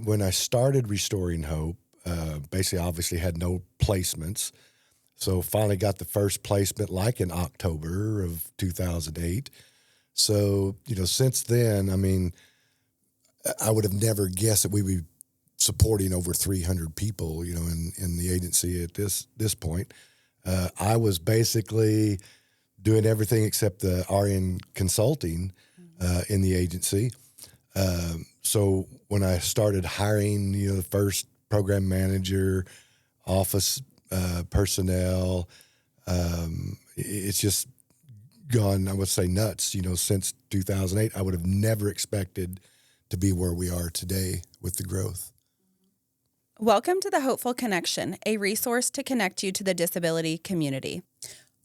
when I started Restoring Hope, basically obviously had no placements. So finally got the first placement like in October of 2008. So, since then, I mean, I would have never guessed that we would be supporting over 300 people, in the agency at this point. I was basically doing everything except the RN consulting in the agency. So when I started hiring, the first program manager, office personnel, it's just gone, I would say, nuts. Since 2008, I would have never expected to be where we are today with the growth. Welcome to the Hopeful Connection, a resource to connect you to the disability community.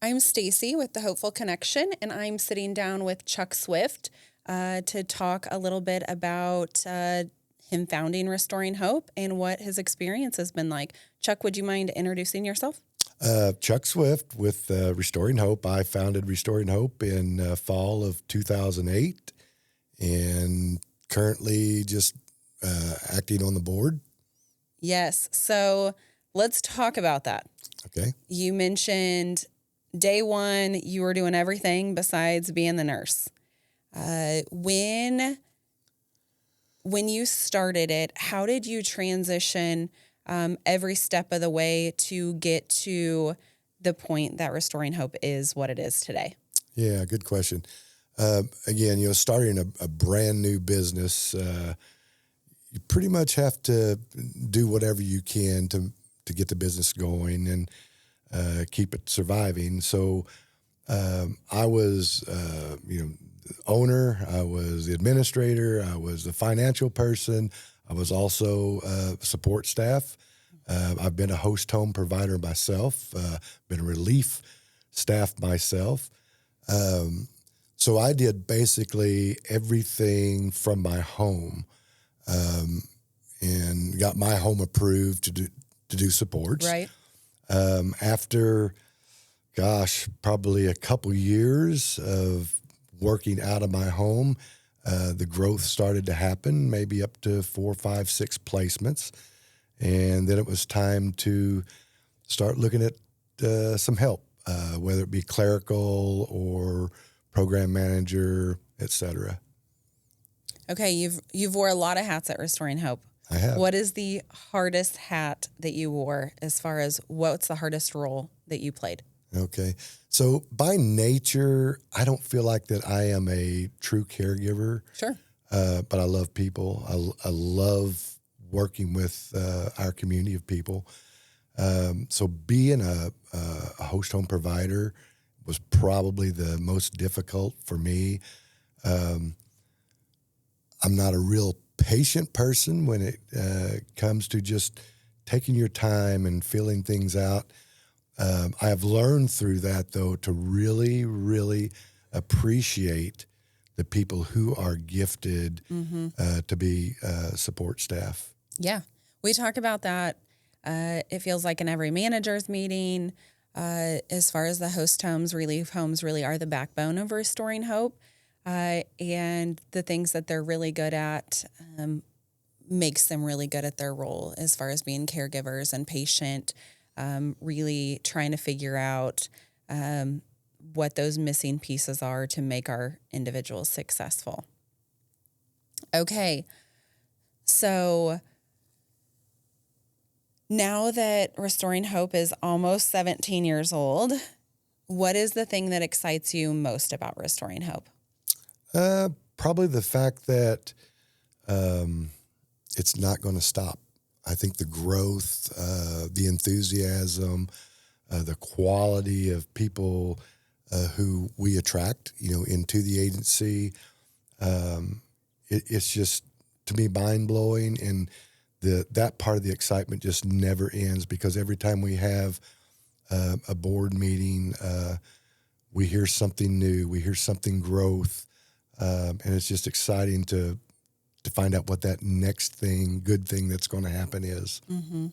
I'm Staci with the Hopeful Connection, and I'm sitting down with Chuck Swift to talk a little bit about him founding Restoring Hope and what his experience has been like. Chuck, would you mind introducing yourself? Chuck Swift with Restoring Hope. I founded Restoring Hope in fall of 2008 and currently just acting on the board. Yes. So let's talk about that. Okay. You mentioned day one, you were doing everything besides being the nurse. When you started it, how did you transition every step of the way to get to the point that Restoring Hope is what it is today? Yeah, good question. Again, starting a brand new business, you pretty much have to do whatever you can to get the business going and keep it surviving. So I was, the owner, I was the administrator, I was the financial person, I was also support staff. I've been a host home provider myself, been a relief staff myself. So I did basically everything from my home. And got my home approved to do supports. Right. After, probably a couple years of working out of my home, the growth started to happen, maybe up to 4, 5, 6 placements. And then it was time to start looking at some help, whether it be clerical or program manager, et cetera. Okay, you've wore a lot of hats at Restoring Hope. I have. What is the hardest hat that you wore as far as what's the hardest role that you played? Okay. So by nature, I don't feel like that I am a true caregiver. Sure. But I love people. I love working with our community of people. So being a host home provider was probably the most difficult for me. I'm not a real patient person when it comes to just taking your time and filling things out. I have learned through that, though, to really, really appreciate the people who are gifted to be support staff. Yeah. We talk about that. It feels like in every manager's meeting, as far as the host homes, relief homes really are the backbone of Restoring Hope. And the things that they're really good at makes them really good at their role as far as being caregivers and patient, really trying to figure out what those missing pieces are to make our individuals successful. Okay, so now that Restoring Hope is almost 17 years old, what is the thing that excites you most about Restoring Hope? Probably the fact that it's not going to stop. I think the growth, the enthusiasm, the quality of people who we attract, into the agency, it's just, to me, mind-blowing. And that part of the excitement just never ends, because every time we have a board meeting, we hear something new, we hear something growth. And it's just exciting to find out what that next good thing that's going to happen is. Mm-hmm.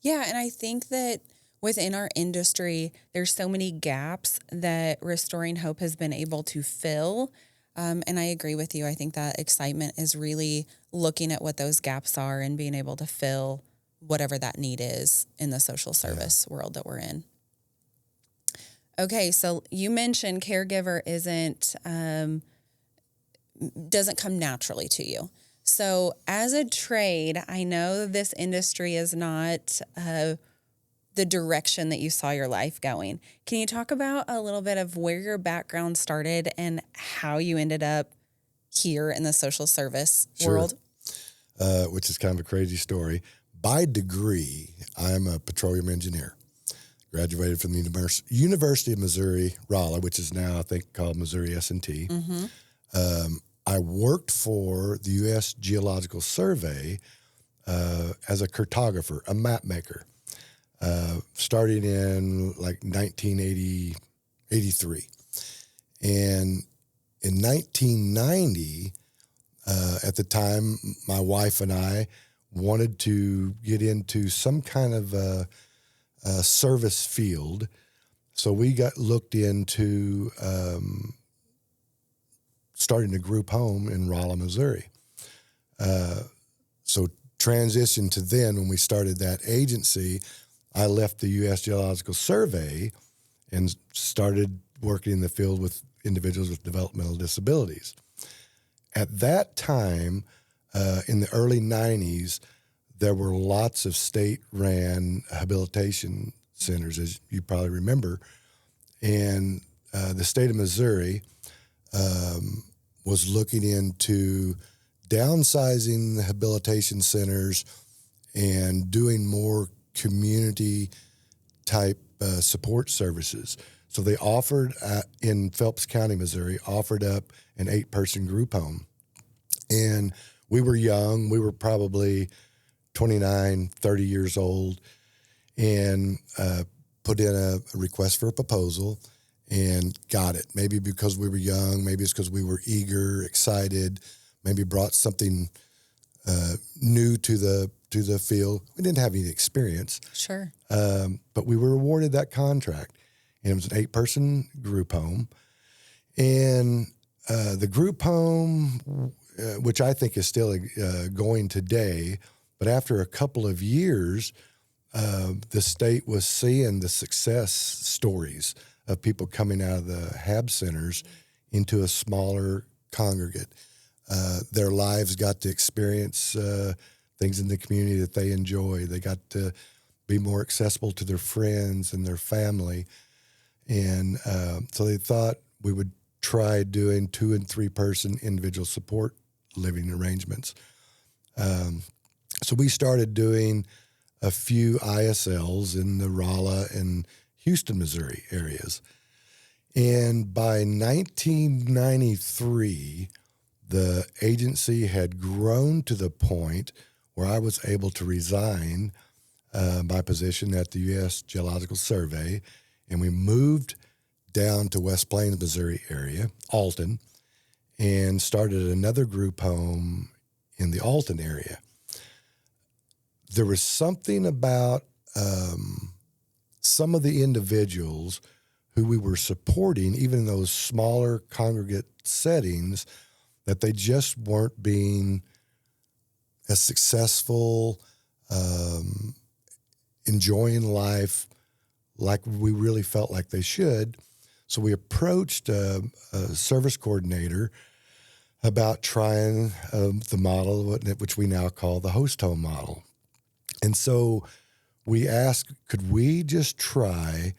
Yeah, and I think that within our industry, there's so many gaps that Restoring Hope has been able to fill And I agree with you. I think that excitement is really looking at what those gaps are and being able to fill whatever that need is in the social service world that we're in. Okay, so you mentioned caregiver doesn't come naturally to you. So as a trade, I know this industry is not the direction that you saw your life going. Can you talk about a little bit of where your background started and how you ended up here in the social service world? Which is kind of a crazy story. By degree, I'm a petroleum engineer. Graduated from the University of Missouri, Rolla, which is now, I think, called Missouri S&T. I worked for the U.S. Geological Survey as a cartographer, a map maker, starting in like 1983. And in 1990, at the time, my wife and I wanted to get into some kind of a service field. So we got looked into starting a group home in Rolla, Missouri. So transition to then, when we started that agency, I left the U.S. Geological Survey and started working in the field with individuals with developmental disabilities. At that time, in the early 90s, there were lots of state-ran habilitation centers, as you probably remember. And the state of Missouri was looking into downsizing the habilitation centers and doing more community-type support services. So they offered, in Phelps County, Missouri, offered up an 8-person group home. And we were young. We were probably 29, 30 years old, and put in a request for a proposal and got it. Maybe because we were young, maybe it's because we were eager, excited, maybe brought something new to the field. We didn't have any experience. Sure. But we were awarded that contract. And it was an 8-person group home. And the group home, which I think is still going today, but after a couple of years, the state was seeing the success stories of people coming out of the HAB centers into a smaller congregate. Their lives got to experience things in the community that they enjoy. They got to be more accessible to their friends and their family. And so they thought we would try doing 2- and 3-person individual support living arrangements. So we started doing a few ISLs in the Rolla and Houston, Missouri areas. And by 1993, the agency had grown to the point where I was able to resign my position at the U.S. Geological Survey, and we moved down to West Plains, Missouri area, Alton, and started another group home in the Alton area. There was something about some of the individuals who we were supporting, even in those smaller congregate settings, that they just weren't being as successful, enjoying life like we really felt like they should. So we approached a service coordinator about trying the model, which we now call the host home model. And so we asked, could we just try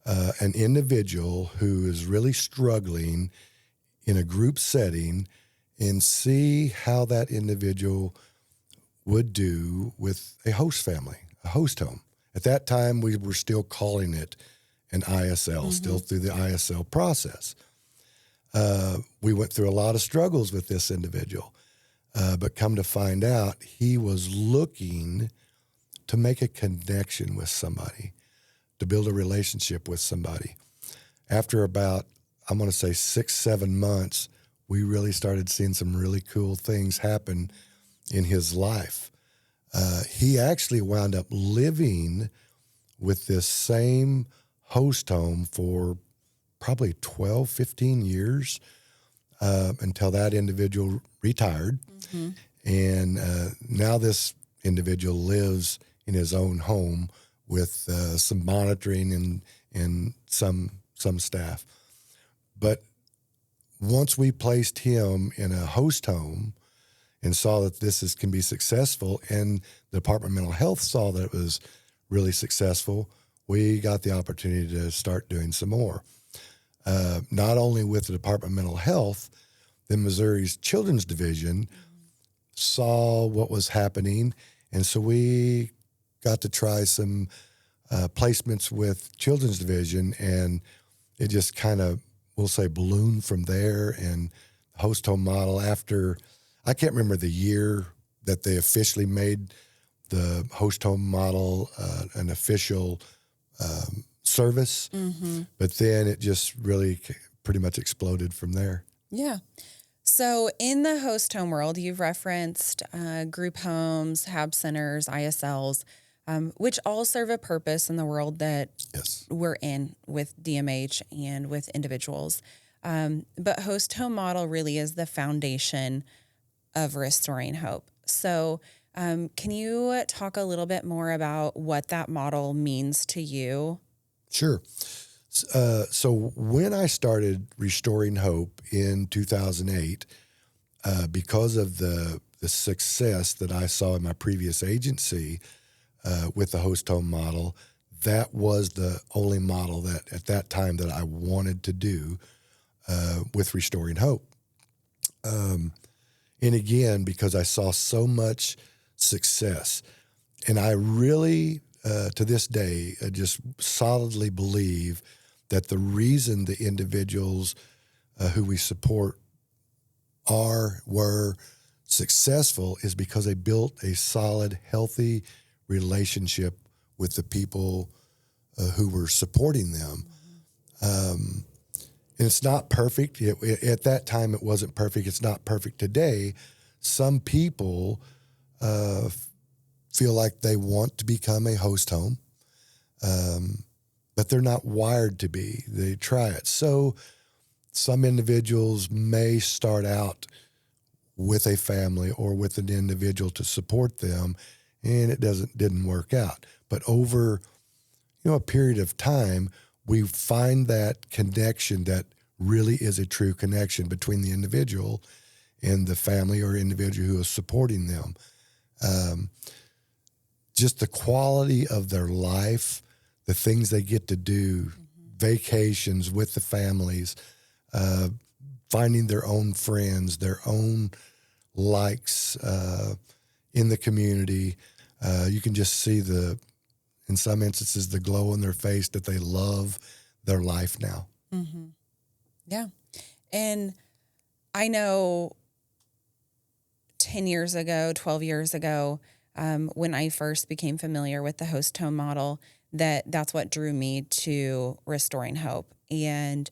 an individual who is really struggling in a group setting and see how that individual would do with a host family, a host home. At that time, we were still calling it an ISL, still through the ISL process. We went through a lot of struggles with this individual, but come to find out, he was looking to make a connection with somebody, to build a relationship with somebody. After about, I'm going to say 6-7 months, we really started seeing some really cool things happen in his life. He actually wound up living with this same host home for probably 12, 15 years. until that individual retired. Mm-hmm. And now this individual lives in his own home with some monitoring and some staff. But once we placed him in a host home and saw that can be successful, and the Department of Mental Health saw that it was really successful, we got the opportunity to start doing some more. Not only with the Department of Mental Health, then Missouri's Children's Division saw what was happening, and so we got to try some placements with Children's Division, and it just kind of, we'll say, ballooned from there. And the host home model, after, I can't remember the year that they officially made the host home model an official service, but then it just really pretty much exploded from there. Yeah. So in the host home world, you've referenced group homes, HAB centers, ISLs, which all serve a purpose in the world that we're in with DMH and with individuals. But host home model really is the foundation of restoring hope. So can you talk a little bit more about what that model means to you? Sure. So when I started Restoring Hope in 2008, because of the success that I saw in my previous agency with the host home model, that was the only model that at that time that I wanted to do with Restoring Hope. And again, because I saw so much success, and I really, to this day, just solidly believe that the reason the individuals who we support were successful is because they built a solid, healthy relationship with the people who were supporting them. And it's not perfect. At that time, it wasn't perfect. It's not perfect today. Some people feel like they want to become a host home, but they're not wired to be. They try it. So some individuals may start out with a family or with an individual to support them, and it didn't work out. But over a period of time, we find that connection that really is a true connection between the individual and the family or individual who is supporting them. Just the quality of their life, the things they get to do, vacations with the families, finding their own friends, their own likes in the community. You can just see in some instances, the glow on their face that they love their life now. Mm-hmm. Yeah. And I know 10 years ago, 12 years ago, when I first became familiar with the host home model, that's what drew me to Restoring Hope and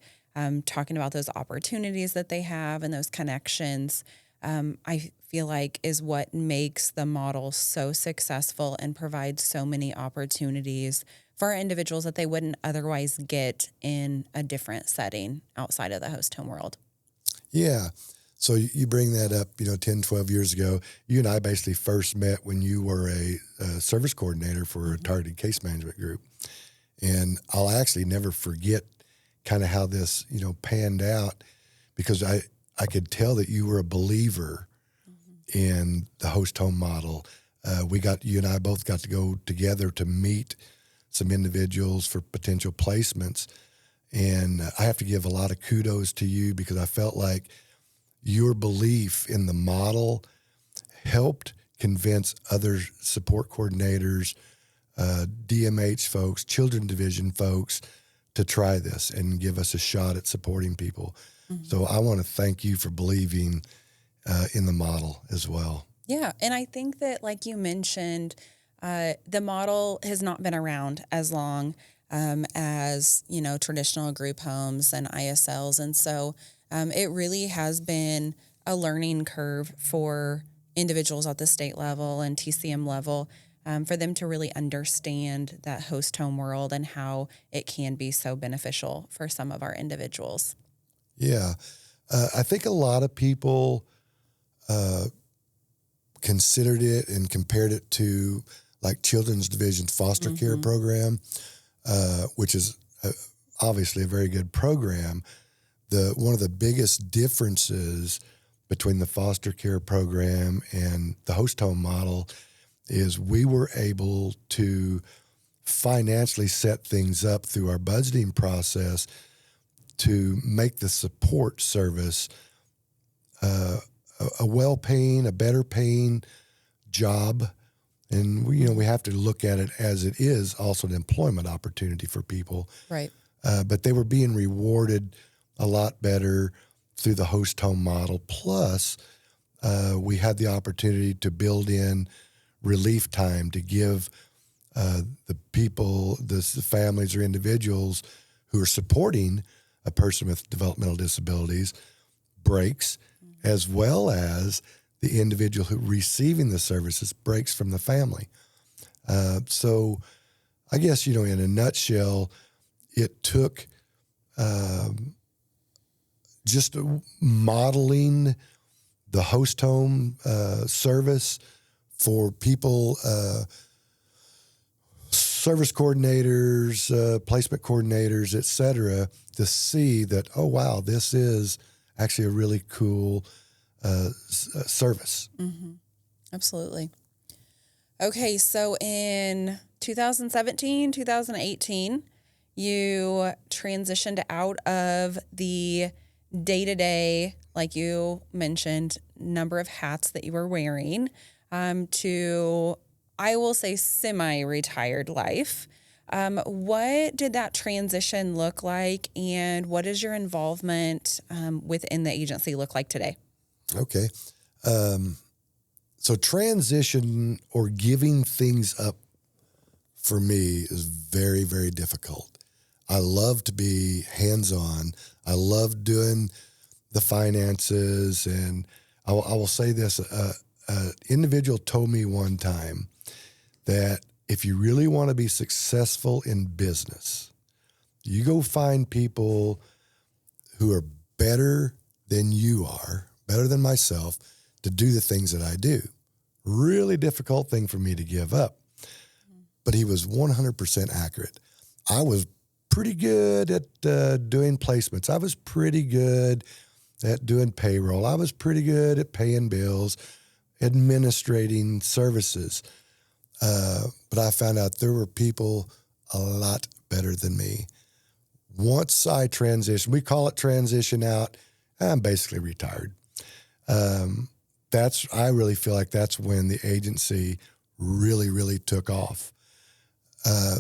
talking about those opportunities that they have and those connections. I feel like is what makes the model so successful and provides so many opportunities for individuals that they wouldn't otherwise get in a different setting outside of the host home world. Yeah. So you bring that up, 10, 12 years ago. You and I basically first met when you were a service coordinator for a targeted case management group. And I'll actually never forget kind of how this, panned out, because I could tell that you were a believer in the host home model. You and I both got to go together to meet some individuals for potential placements. And I have to give a lot of kudos to you, because I felt like your belief in the model helped convince other support coordinators, DMH folks, Children's Division folks, to try this and give us a shot at supporting people. Mm-hmm. So I want to thank you for believing in the model as well. Yeah. And I think that, like you mentioned, the model has not been around as long as, traditional group homes and ISLs. And so it really has been a learning curve for individuals at the state level and TCM level for them to really understand that host home world and how it can be so beneficial for some of our individuals. Yeah. I think a lot of people considered it and compared it to like Children's Division's foster care program, which is obviously a very good program. One of the biggest differences between the foster care program and the host home model is we were able to financially set things up through our budgeting process to make the support service a well-paying, a better-paying job. And we have to look at it as it is also an employment opportunity for people. Right. But they were being rewarded a lot better through the host home model. Plus, we had the opportunity to build in relief time to give the people, the families or individuals who are supporting a person with developmental disabilities breaks, as well as the individual who receiving the services breaks from the family. So I guess, in a nutshell, it took just modeling the host home service for people, service coordinators, placement coordinators, et cetera, to see that, oh, wow, this is actually a really cool service. Mm-hmm. Absolutely. Okay, so in 2017, 2018, you transitioned out of the day-to-day, like you mentioned, number of hats that you were wearing, to, I will say, semi-retired life. What did that transition look like, and what does your involvement within the agency look like today? Okay. So transition or giving things up for me is very, very difficult. I love to be hands-on. I love doing the finances. And I will say this, an individual told me one time that if you really want to be successful in business, you go find people who are better than you are, better than myself, to do the things that I do. Really difficult thing for me to give up. But he was 100% accurate. I was pretty good at doing placements. I was pretty good at doing payroll. I was pretty good at paying bills, administrating services. But I found out there were people a lot better than me. Once I transitioned, we call it transition out, I'm basically retired. I really feel like that's when the agency really, really took off.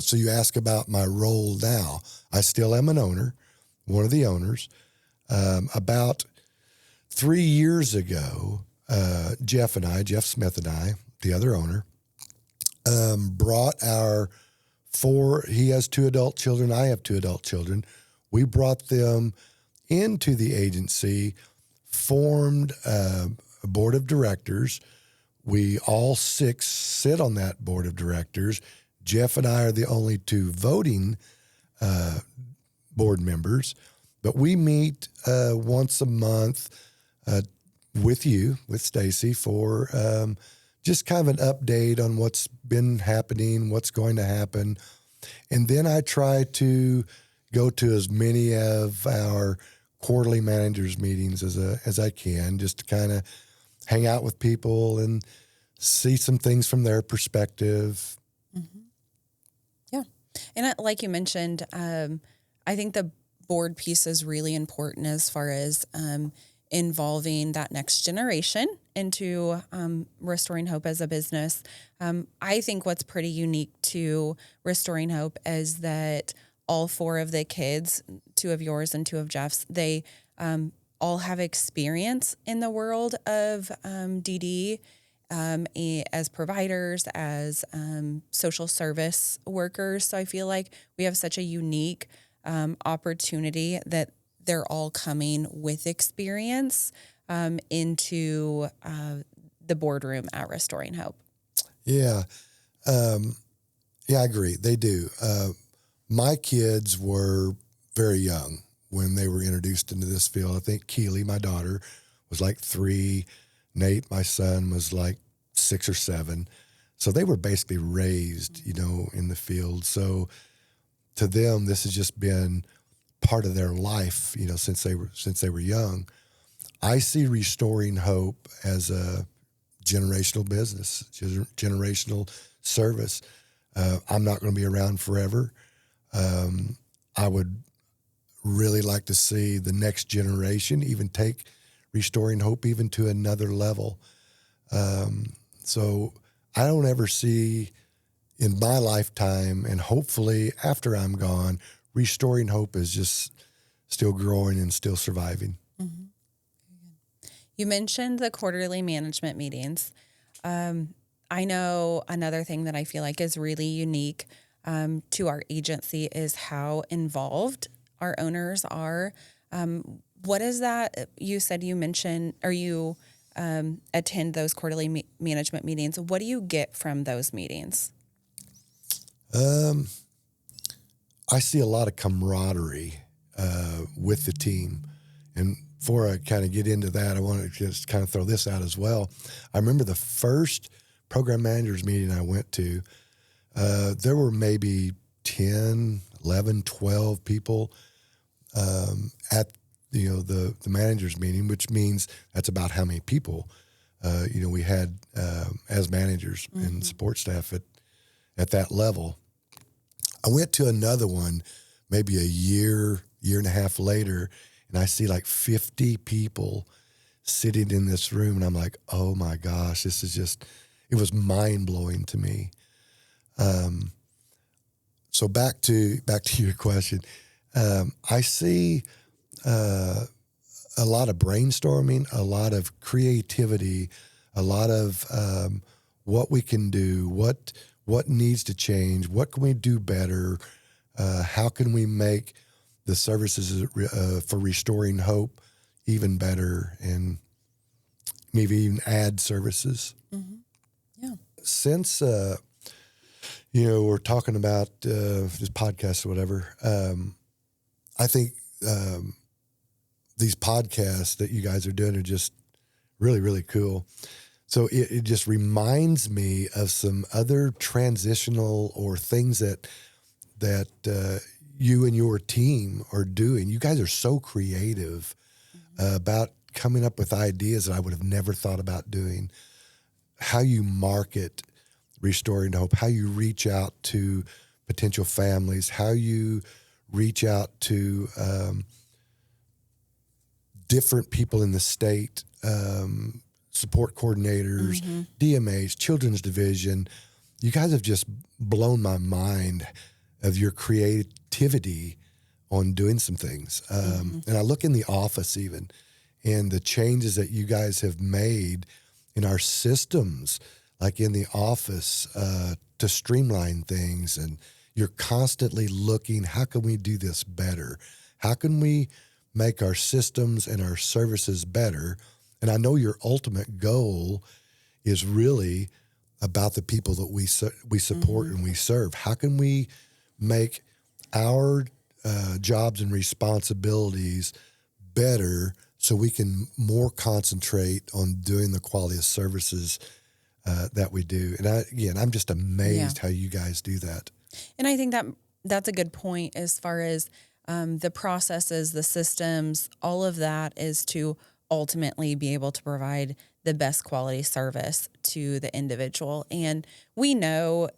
So you ask about my role now. I still am an owner, one of the owners. About 3 years ago, Jeff Smith and I, the other owner, brought he has 2 adult children, I have 2 adult children. We brought them into the agency, formed a board of directors. We all 6 sit on that board of directors. Jeff and I are the only 2 voting board members, but we meet once a month with Staci, for just kind of an update on what's been happening, what's going to happen. And then I try to go to as many of our quarterly managers meetings as I can, just to kind of hang out with people and see some things from their perspective. Mm-hmm. Yeah. And like you mentioned, I think the board piece is really important as far as involving that next generation into Restoring Hope as a business. I think what's pretty unique to Restoring Hope is that all 4 of the kids, 2 of yours and 2 of Jeff's, they all have experience in the world of DD as providers, as social service workers. So I feel like we have such a unique opportunity that they're all coming with experience into the boardroom at Restoring Hope. Yeah. I agree. They do. My kids were very young when they were introduced into this field. I think Keely, my daughter, was like 3. Nate, my son, was like 6 or 7. So they were basically raised, in the field. So to them, this has just been part of their life, since they were young. I see Restoring Hope as a generational business, generational service. I'm not going to be around forever. I would really like to see the next generation even take Restoring Hope even to another level. So I don't ever see in my lifetime, and hopefully after I'm gone, Restoring Hope is just still growing and still surviving. Mm-hmm. You mentioned the quarterly management meetings. I know another thing that I feel like is really unique to our agency is how involved our owners are. What is that? You said you mentioned, or you attend those quarterly management meetings. What do you get from those meetings? I see a lot of camaraderie with the team. And before I kind of get into that, I want to just kind of throw this out as well. I remember the first program managers meeting I went to, there were maybe 10, 11, 12 people at the managers meeting, which means that's about how many people we had as managers and support staff at that level. I went to another one maybe a year and a half later, and I see like 50 people sitting in this room, and I'm like, oh my gosh, this is just, it was mind-blowing to me. So back to your question. I see a lot of brainstorming, a lot of creativity, a lot of what we can do, what needs to change, what can we do better, how can we make the services for Restoring Hope even better, and maybe even add services. Mm-hmm. Yeah. Since we're talking about this podcast or whatever, I think these podcasts that you guys are doing are just really, really cool. So it just reminds me of some other transitional or things that you and your team are doing. You guys are so creative about coming up with ideas that I would have never thought about doing. How you market Restoring Hope, how you reach out to potential families, how you reach out to different people in the state, support coordinators, DMAs, Children's Division. You guys have just blown my mind of your creativity on doing some things. And I look in the office even, and the changes that you guys have made in our systems, like in the office, to streamline things. And you're constantly looking, how can we do this better? How can we make our systems and our services better? And I know your ultimate goal is really about the people that we support and we serve. How can we make our jobs and responsibilities better so we can more concentrate on doing the quality of services that we do? And I'm just amazed how you guys do that. And I think that's a good point as far as the processes, the systems, all of that is to ultimately be able to provide the best quality service to the individual. And we know,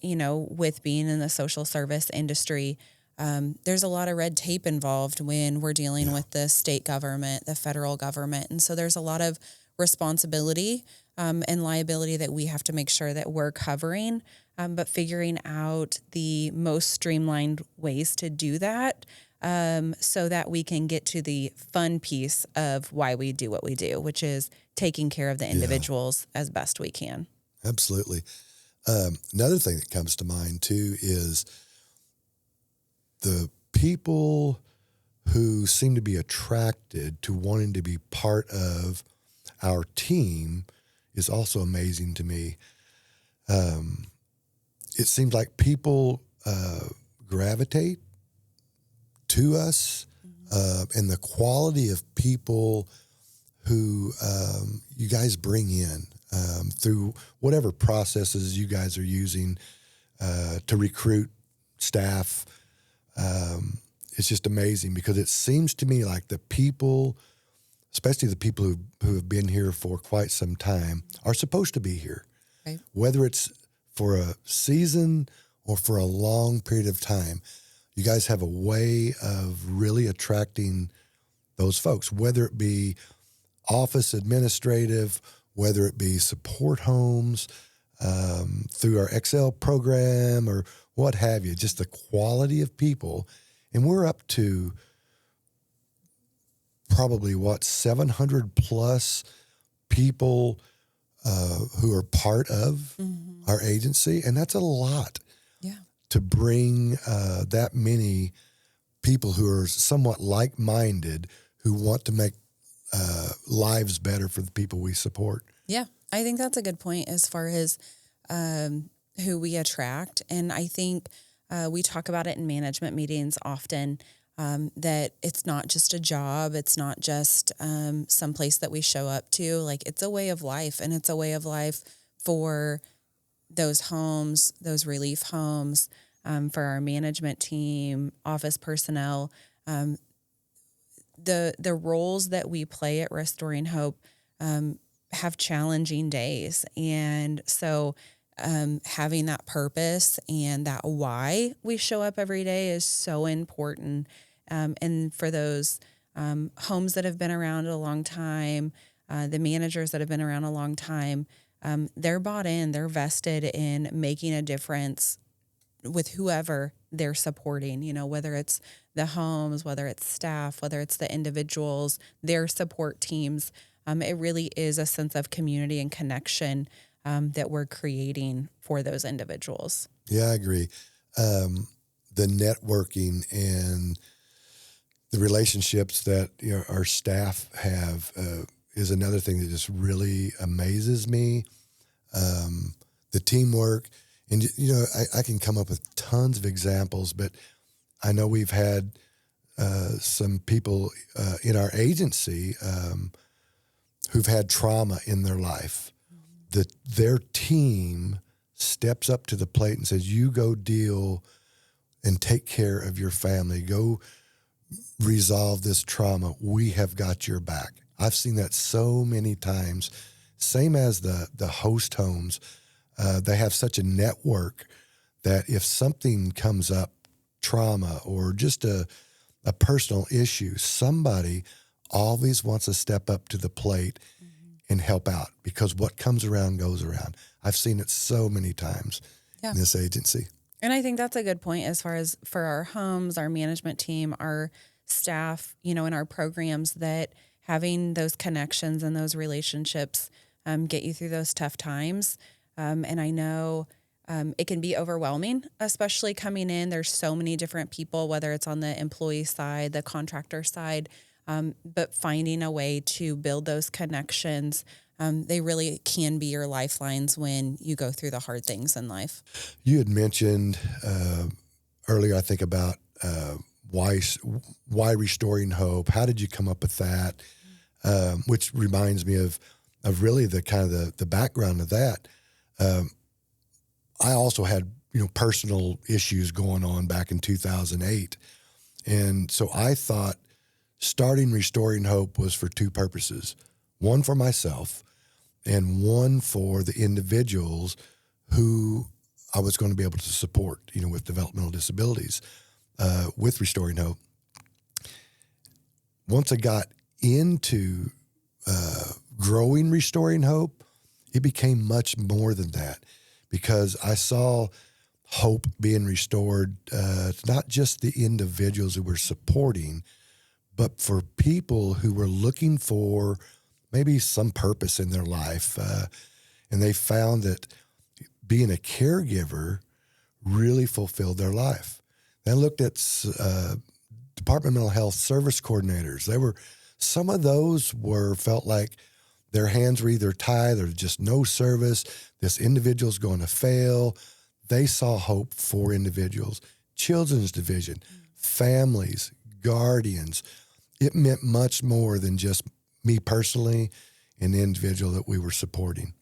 with being in the social service industry, there's a lot of red tape involved when we're dealing with the state government, the federal government. And so there's a lot of responsibility and liability that we have to make sure that we're covering, but figuring out the most streamlined ways to do that so that we can get to the fun piece of why we do what we do, which is taking care of the individuals as best we can. Absolutely. Another thing that comes to mind, too, is the people who seem to be attracted to wanting to be part of our team is also amazing to me. It seems like people gravitate to us and the quality of people who you guys bring in through whatever processes you guys are using to recruit staff. It's just amazing because it seems to me like the people, especially the people who have been here for quite some time, are supposed to be here. Right. Whether it's for a season or for a long period of time, you guys have a way of really attracting those folks, whether it be office administrative, whether it be support homes, through our Excel program or what have you, just the quality of people. And we're up to probably 700 plus people who are part of our agency. And that's a lot to bring that many people who are somewhat like-minded who want to make lives better for the people we support. Yeah, I think that's a good point as far as who we attract. And I think we talk about it in management meetings often, that it's not just a job. It's not just some place that we show up to. Like, it's a way of life, and it's a way of life for those homes, those relief homes, for our management team, office personnel. The roles that we play at Restoring Hope have challenging days. And so having that purpose and that why we show up every day is so important. And for those homes that have been around a long time, the managers that have been around a long time, they're bought in, they're vested in making a difference with whoever they're supporting, whether it's the homes, whether it's staff, whether it's the individuals, their support teams. It really is a sense of community and connection that we're creating for those individuals. Yeah, I agree. The networking and the relationships that our staff have is another thing that just really amazes me. The teamwork. And, I can come up with tons of examples, but I know we've had some people in our agency who've had trauma in their life. Their team steps up to the plate and says, you go deal and take care of your family. Go resolve this trauma. We have got your back. I've seen that so many times. Same as the host homes. They have such a network that if something comes up, trauma or just a personal issue, somebody always wants to step up to the plate and help out, because what comes around goes around. I've seen it so many times in this agency. And I think that's a good point as far as for our homes, our management team, our staff, in our programs, that having those connections and those relationships get you through those tough times. And I know it can be overwhelming, especially coming in. There's so many different people, whether it's on the employee side, the contractor side, but finding a way to build those connections. They really can be your lifelines when you go through the hard things in life. You had mentioned earlier, I think, about why Restoring Hope. How did you come up with that? Which reminds me of really the kind of the background of that. I also had, personal issues going on back in 2008. And so I thought starting Restoring Hope was for two purposes. One for myself and one for the individuals who I was going to be able to support, with developmental disabilities, with Restoring Hope. Once I got into growing Restoring Hope, it became much more than that, because I saw hope being restored, not just the individuals who were supporting, but for people who were looking for maybe some purpose in their life. And they found that being a caregiver really fulfilled their life. They looked at Department of Mental Health service coordinators. Some of those felt like their hands were either tied or just no service. This individual's going to fail. They saw hope for individuals. Children's division, families, guardians. It meant much more than just me personally and the individual that we were supporting.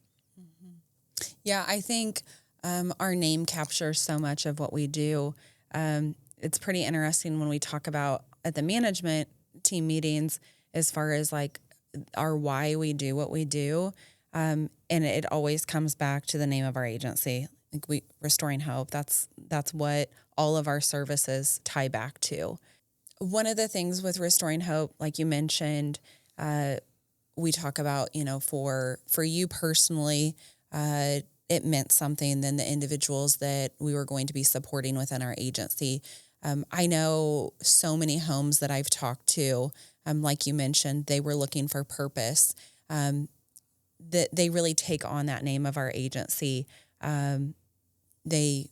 Yeah, I think our name captures so much of what we do. It's pretty interesting when we talk about at the management team meetings as far as like our why we do what we do. And it always comes back to the name of our agency. Like Restoring Hope. That's what all of our services tie back to. One of the things with Restoring Hope, like you mentioned, we talk about, for you personally, it meant something than the individuals that we were going to be supporting within our agency. I know so many homes that I've talked to, like you mentioned, they were looking for purpose. That they really take on that name of our agency. They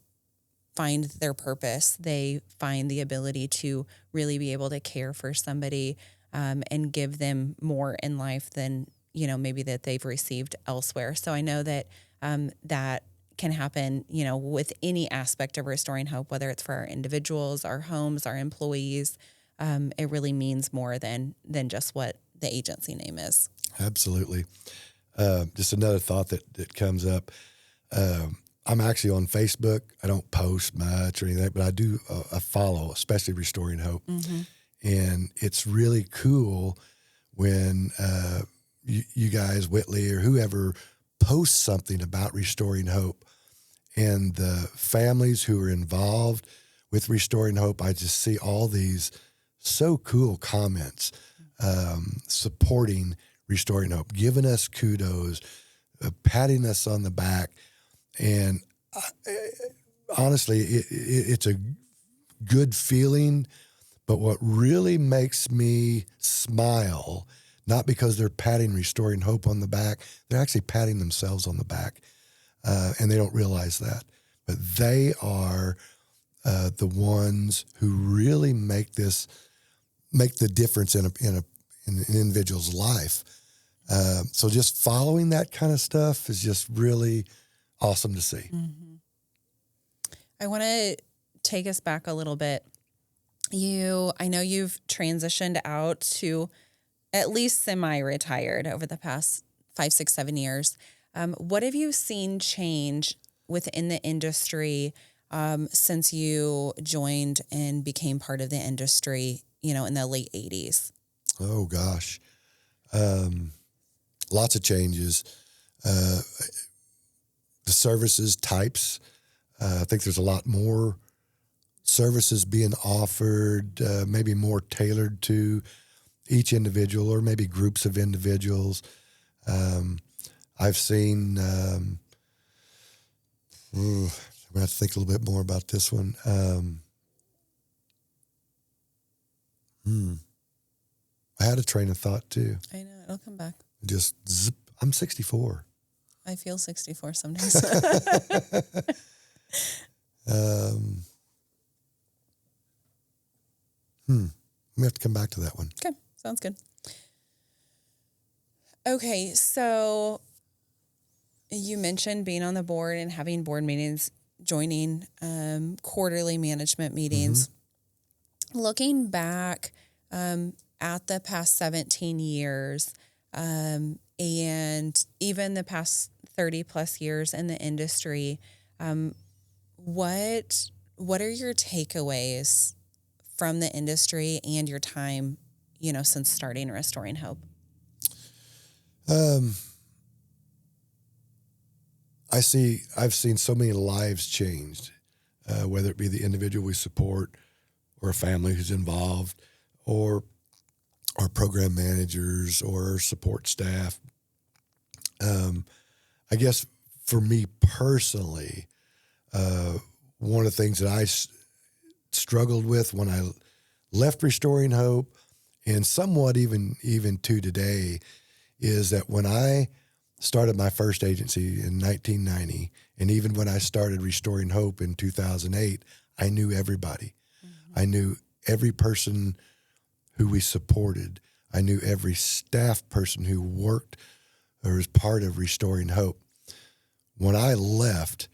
find their purpose. They find the ability to really be able to care for somebody and give them more in life than, maybe that they've received elsewhere. So I know that that can happen, with any aspect of Restoring Hope, whether it's for our individuals, our homes, our employees. It really means more than just what the agency name is. Absolutely. Just another thought that comes up. I'm actually on Facebook. I don't post much or anything, but I do I follow, especially Restoring Hope. Mm-hmm. And it's really cool when you guys, Whitley or whoever, post something about Restoring Hope. And the families who are involved with Restoring Hope, I just see all these so cool comments supporting Restoring Hope, giving us kudos, patting us on the back. And honestly, it's a good feeling. But what really makes me smile, not because they're patting Restoring Hope on the back, they're actually patting themselves on the back. And they don't realize that. But they are the ones who really make the difference in an individual's life. So just following that kind of stuff is just really awesome to see. Mm-hmm. I want to take us back a little bit. I know you've transitioned out to at least semi-retired over the past 5, 6, 7 years. What have you seen change within the industry since you joined and became part of the industry, in the late 80s? Oh, gosh. Lots of changes. The services types, I think there's a lot more services being offered, maybe more tailored to each individual or maybe groups of individuals. I've seen, I'm going to have to think a little bit more about this one. I had a train of thought too. I know, it'll come back. Just zip. I'm 64. I feel 64 some days. We have to come back to that one. Okay, sounds good. Okay, so you mentioned being on the board and having board meetings, joining quarterly management meetings. Mm-hmm. Looking back at the past 17 years and even the past 30 plus years in the industry, what are your takeaways from the industry and your time, since starting Restoring Hope? I've seen so many lives changed, whether it be the individual we support or a family who's involved or our program managers or our support staff. I guess for me personally, one of the things that I struggled with when I left Restoring Hope and somewhat even to today is that when I started my first agency in 1990, and even when I started Restoring Hope in 2008, I knew everybody. Mm-hmm. I knew every person who we supported. I knew every staff person who worked or was part of Restoring Hope. When I left,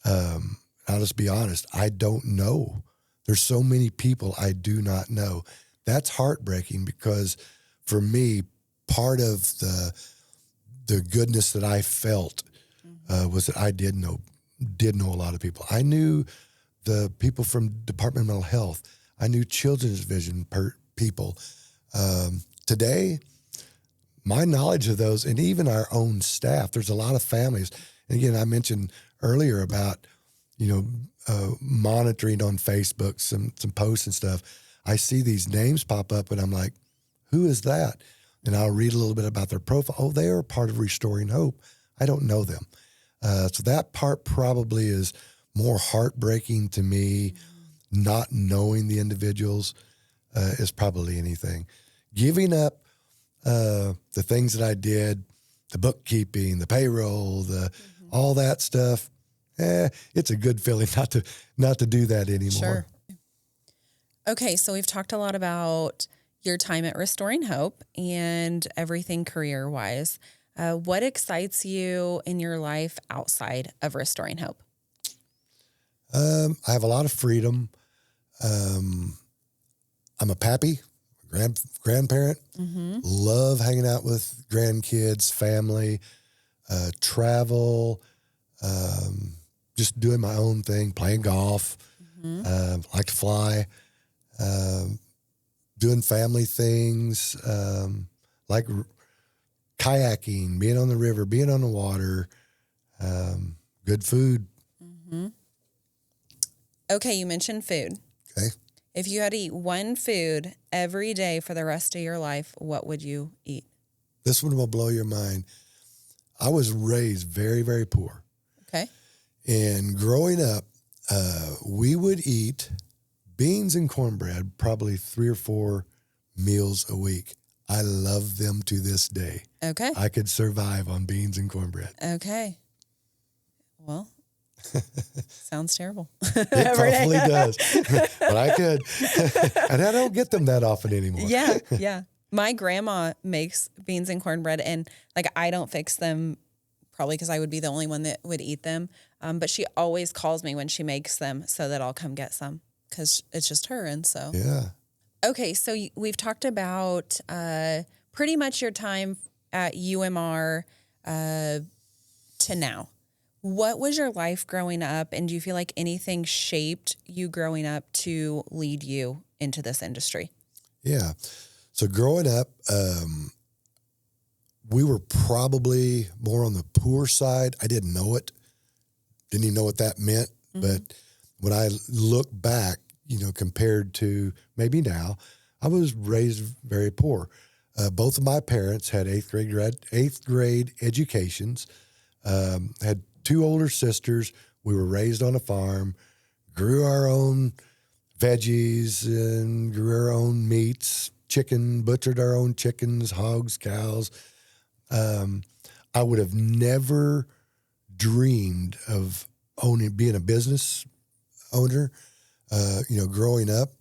I'll just be honest, I don't know. There's so many people I do not know. that's heartbreaking because for me, part of the goodness that I felt was that I did know a lot of people. I knew the people from Department of Mental Health. I knew Children's Vision people. Today, my knowledge of those, and even our own staff, there's a lot of families. And again, I mentioned earlier about, monitoring on Facebook, some posts and stuff. I see these names pop up and I'm like, who is that? And I'll read a little bit about their profile. Oh, they are part of Restoring Hope. I don't know them. So that part probably is more heartbreaking to me. Not knowing the individuals is probably anything. Giving up the things that I did, the bookkeeping, the payroll, all that stuff, it's a good feeling not to do that anymore. Sure. Okay, so we've talked a lot about your time at Restoring Hope and everything career-wise. What excites you in your life outside of Restoring Hope? I have a lot of freedom. I'm a pappy, grandparent. Love hanging out with grandkids, family, travel, just doing my own thing, playing golf, like to fly, doing family things, like kayaking, being on the river, being on the water, good food. Okay, you mentioned food. Okay. If you had to eat one food every day for the rest of your life, what would you eat? This one will blow your mind. I was raised very, very poor. Okay. And growing up, we would eat beans and cornbread probably 3 or 4 meals a week. I love them to this day. Okay. I could survive on beans and cornbread. Okay. Well, sounds terrible. It probably does. But I could. And I don't get them that often anymore. Yeah. My grandma makes beans and cornbread, and I don't fix them probably because I would be the only one that would eat them. But she always calls me when she makes them so that I'll come get some because it's just her. And so, yeah. Okay. So we've talked about pretty much your time at UMR to now. What was your life growing up, and do you feel like anything shaped you growing up to lead you into this industry? Yeah. So growing up, we were probably more on the poor side. I didn't know it. Didn't even know what that meant. But when I look back, compared to maybe now, I was raised very poor. Both of my parents had eighth grade educations, had 2 older sisters. We were raised on a farm, grew our own veggies and grew our own meats, butchered our own chickens, hogs, cows. I would have never dreamed of being a business owner, growing up.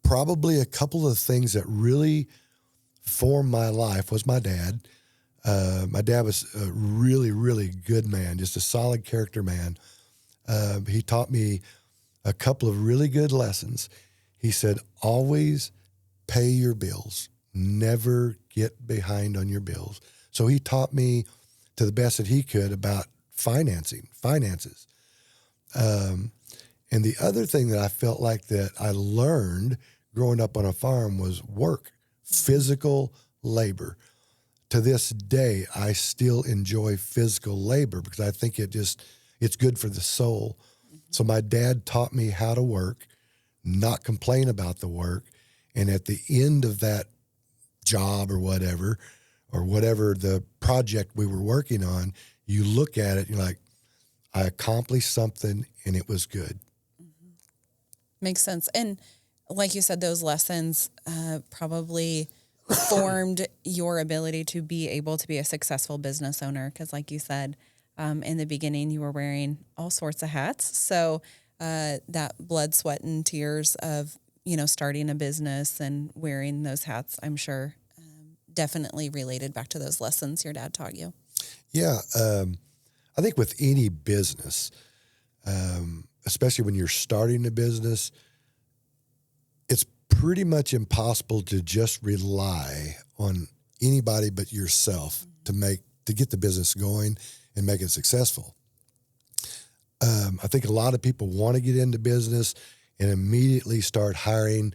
Probably a couple of things that really formed my life was my dad. My dad was a really, really good man, just a solid character man. He taught me a couple of really good lessons. He said, always pay your bills. Never get behind on your bills. So he taught me to the best that he could about finances. And the other thing that I felt like that I learned growing up on a farm was work, physical labor. To this day, I still enjoy physical labor because I think it's good for the soul. So my dad taught me how to work, not complain about the work. And at the end of that job or whatever the project we were working on, you look at it, you're like, I accomplished something and it was good. Makes sense. And like you said, those lessons probably formed your ability to be able to be a successful business owner. Because like you said, in the beginning, you were wearing all sorts of hats. So that blood, sweat, and tears of, starting a business and wearing those hats, I'm sure definitely related back to those lessons your dad taught you. Yeah. I think with any business, especially when you're starting a business, it's pretty much impossible to just rely on anybody but yourself to get the business going and make it successful. I think a lot of people want to get into business and immediately start hiring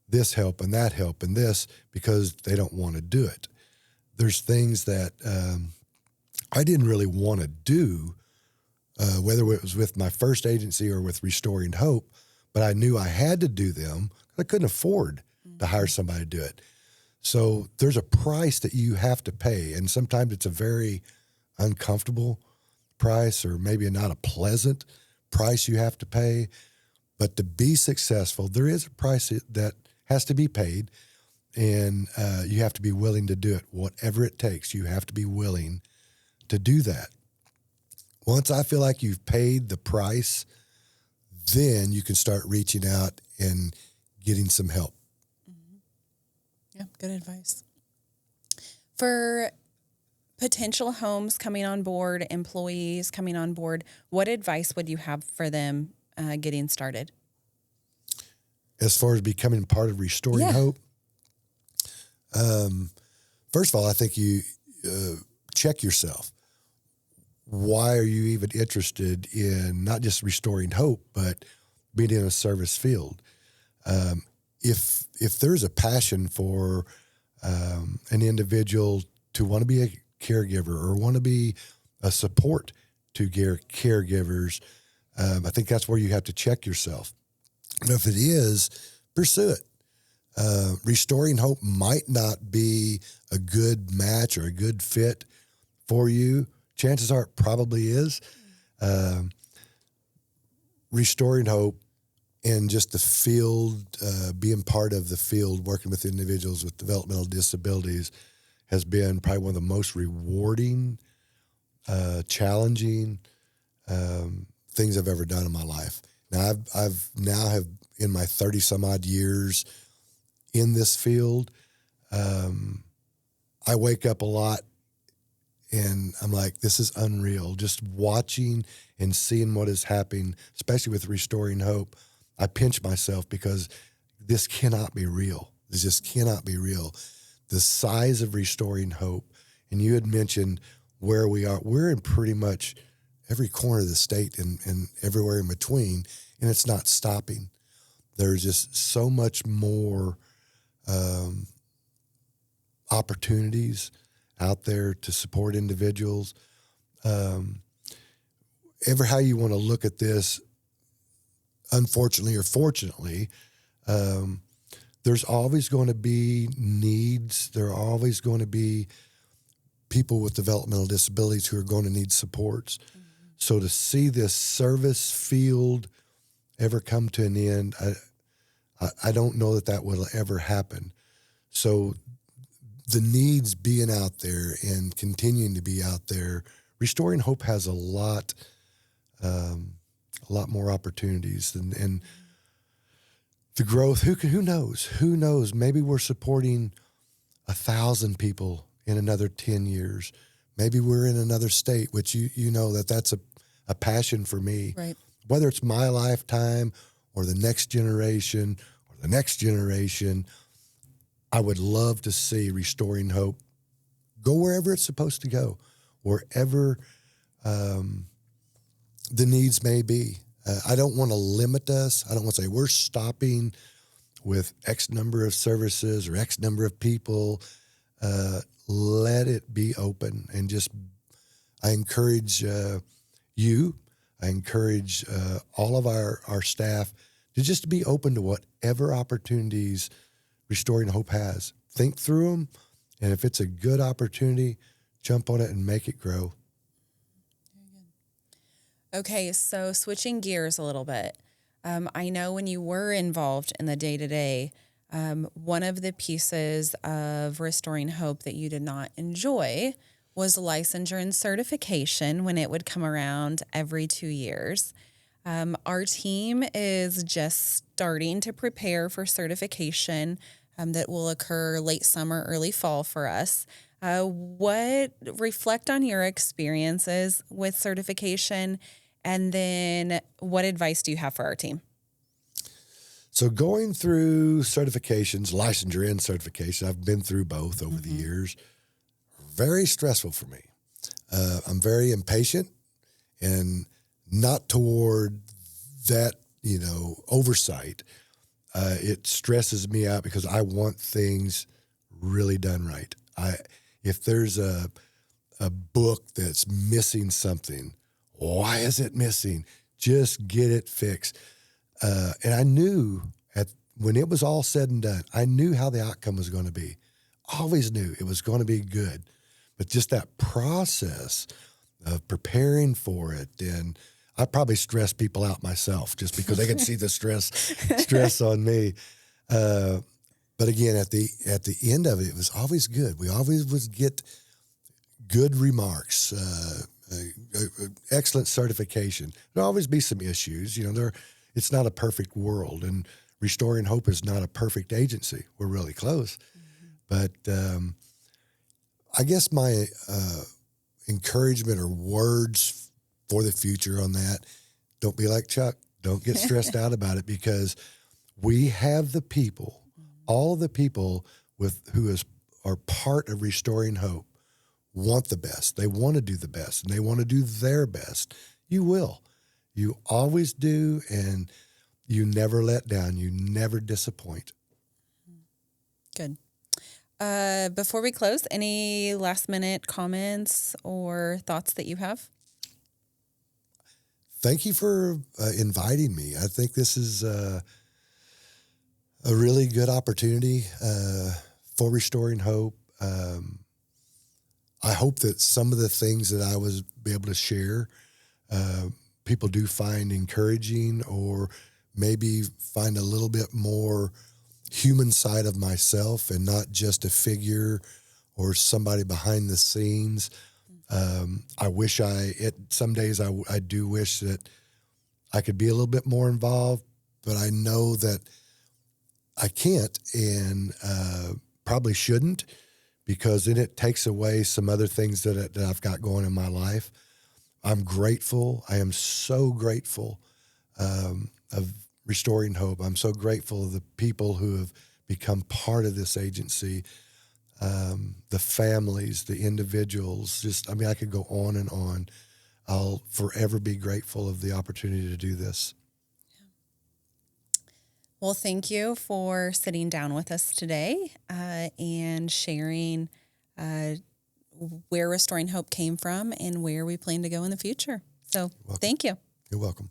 this help and that help and this because they don't want to do it. There's things that I didn't really want to do, whether it was with my first agency or with Restoring Hope, but I knew I had to do them. I couldn't afford to hire somebody to do it. So there's a price that you have to pay, and sometimes it's a very uncomfortable price or maybe not a pleasant price you have to pay. But to be successful, there is a price that has to be paid, and you have to be willing to do it. Whatever it takes, you have to be willing to do that. Once I feel like you've paid the price, then you can start reaching out and getting some help. Yeah, good advice. For potential homes coming on board, employees coming on board, what advice would you have for them getting started? As far as becoming part of Restoring Hope, first of all, I think you check yourself. Why are you even interested in not just restoring hope, but being in a service field? If there's a passion for an individual to want to be a caregiver or want to be a support to caregivers, I think that's where you have to check yourself. And if it is, pursue it. Restoring Hope might not be a good match or a good fit for you. Chances are it probably is. Restoring Hope and just the field, being part of the field, working with individuals with developmental disabilities has been probably one of the most rewarding, challenging things I've ever done in my life. Now, I've in my 30 some odd years in this field, I wake up a lot and I'm like, this is unreal. Just watching and seeing what is happening, especially with Restoring Hope, I pinch myself because this cannot be real. This just cannot be real. The size of Restoring Hope, and you had mentioned where we are. We're in pretty much every corner of the state and everywhere in between, and it's not stopping. There's just so much more opportunities out there to support individuals. Ever how you want to look at this, unfortunately or fortunately, there's always going to be needs. There are always going to be people with developmental disabilities who are going to need supports. Mm-hmm. So to see this service field ever come to an end, I don't know that will ever happen. So the needs being out there and continuing to be out there, Restoring Hope has a lot more opportunities and the growth. Who knows? Who knows? Maybe we're supporting 1,000 people in another 10 years. Maybe we're in another state, which you know that's a passion for me. Right. Whether it's my lifetime or the next generation or the next generation, I would love to see Restoring Hope go wherever it's supposed to go, wherever the needs may be. I don't want to limit us. I don't want to say we're stopping with X number of services or X number of people. Let it be open and just, I encourage you, I encourage all of our staff to just be open to whatever opportunities Restoring Hope has. Think through them, and if it's a good opportunity, jump on it and make it grow. Okay, so switching gears a little bit. I know when you were involved in the day-to-day, one of the pieces of Restoring Hope that you did not enjoy was licensure and certification when it would come around every 2 years. Our team is just starting to prepare for certification that will occur late summer, early fall for us. Reflect on your experiences with certification, and then what advice do you have for our team? So going through certifications, licensure and certification, I've been through both over the years. Very stressful for me. I'm very impatient and not toward that, oversight. It stresses me out because I want things really done right. If there's a book that's missing something, why is it missing? Just get it fixed. And I knew when it was all said and done, I knew how the outcome was going to be. Always knew it was going to be good. But just that process of preparing for it, and I probably stressed people out myself just because they could see the stress on me. But again, at the end of it, it was always good. We always would get good remarks, excellent certification. There'll always be some issues. It's not a perfect world, and Restoring Hope is not a perfect agency. We're really close. But I guess my encouragement or words for the future on that, don't be like Chuck. Don't get stressed out about it, because we have the people, all the people who are part of Restoring Hope want the best. They want to do the best, and they want to do their best. You will. You always do, and you never let down. You never disappoint. Good. Before we close, any last-minute comments or thoughts that you have? Thank you for inviting me. I think this is a really good opportunity for Restoring Hope. I hope that some of the things that I was able to share, people do find encouraging, or maybe find a little bit more human side of myself and not just a figure or somebody behind the scenes. I wish some days I do wish that I could be a little bit more involved, but I know that I can't, and probably shouldn't, because then it takes away some other things that I've got going in my life. I'm grateful. I am so grateful of Restoring Hope. I'm so grateful of the people who have become part of this agency, the families, the individuals. I could go on and on. I'll forever be grateful of the opportunity to do this. Well, thank you for sitting down with us today and sharing where Restoring Hope came from and where we plan to go in the future. So thank you. You're welcome.